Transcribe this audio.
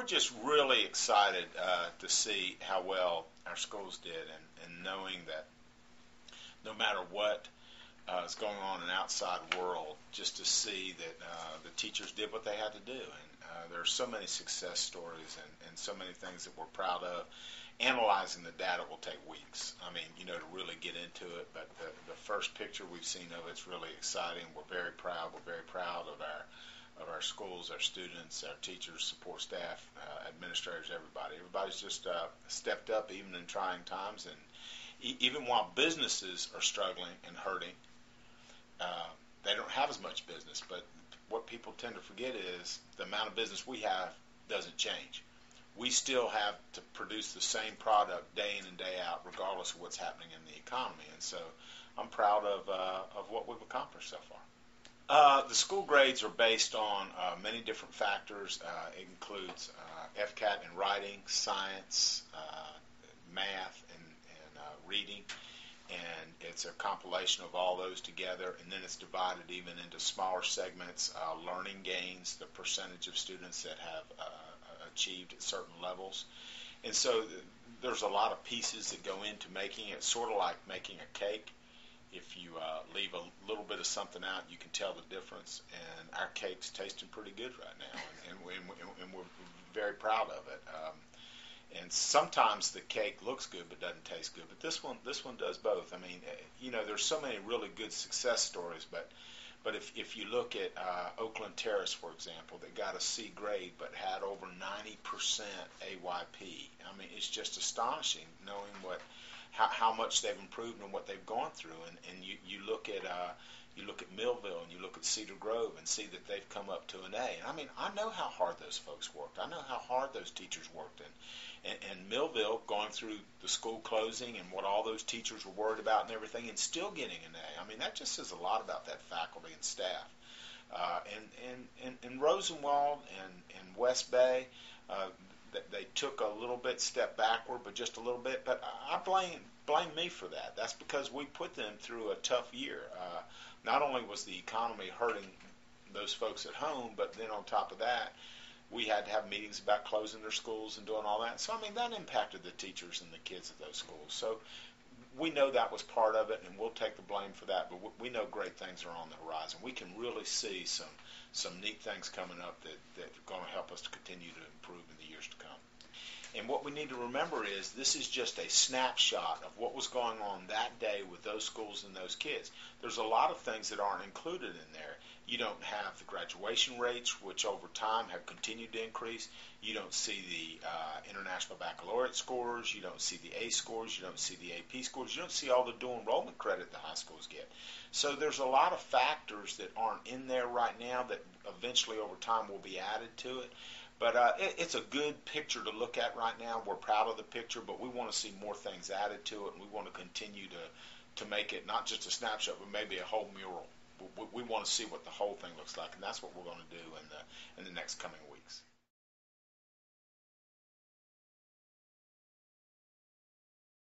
just really excited to see how well our schools did, and knowing that no matter what is going on in the outside world, just to see that the teachers did what they had to do. And there are so many success stories and so many things that we're proud of. Analyzing the data will take weeks. I mean, to really get into it. But the first picture we've seen of it's really exciting. We're very proud. We're very proud of our schools, our students, our teachers, support staff, administrators, everybody. Everybody's just stepped up even in trying times. And even while businesses are struggling and hurting, they don't have as much business. But what people tend to forget is the amount of business we have doesn't change. We still have to produce the same product day in and day out, regardless of what's happening in the economy. And so I'm proud of what we've accomplished so far. The school grades are based on many different factors. It includes FCAT in writing, science, math, and reading. And it's a compilation of all those together, and then it's divided even into smaller segments, learning gains, the percentage of students that have achieved at certain levels. And so there's a lot of pieces that go into making it, sort of like making a cake. If you leave a little bit of something out, you can tell the difference, and our cake's tasting pretty good right now, and we're very proud of it. And sometimes the cake looks good but doesn't taste good. But this one does both. I mean, there's so many really good success stories. But if you look at Oakland Terrace, for example, that got a C grade but had over 90% AYP. I mean, it's just astonishing knowing how much they've improved and what they've gone through. And you look at Millville and you look at Cedar Grove and see that they've come up to an A. And I mean, I know how hard those folks worked. I know how hard those teachers worked. And Millville going through the school closing and what all those teachers were worried about and everything, and still getting an A. I mean, that just says a lot about that faculty and staff. And Rosenwald and West Bay, they took a little bit step backward, but just a little bit. But I blame me for that. That's because we put them through a tough year. Not only was the economy hurting those folks at home, but then on top of that, we had to have meetings about closing their schools and doing all that. So, I mean, that impacted the teachers and the kids at those schools. So we know that was part of it, and we'll take the blame for that. But we know great things are on the horizon. We can really see some neat things coming up that are going to help us to continue to improve in the years to come. And what we need to remember is this is just a snapshot of what was going on that day with those schools and those kids. There's a lot of things that aren't included in there. You don't have the graduation rates, which over time have continued to increase. You don't see the International Baccalaureate scores. You don't see the A scores. You don't see the AP scores. You don't see all the dual enrollment credit the high schools get. So there's a lot of factors that aren't in there right now that eventually over time will be added to it. But it's a good picture to look at right now. We're proud of the picture, but we want to see more things added to it, and we want to continue to make it not just a snapshot, but maybe a whole mural. We want to see what the whole thing looks like, and that's what we're going to do in the next coming weeks.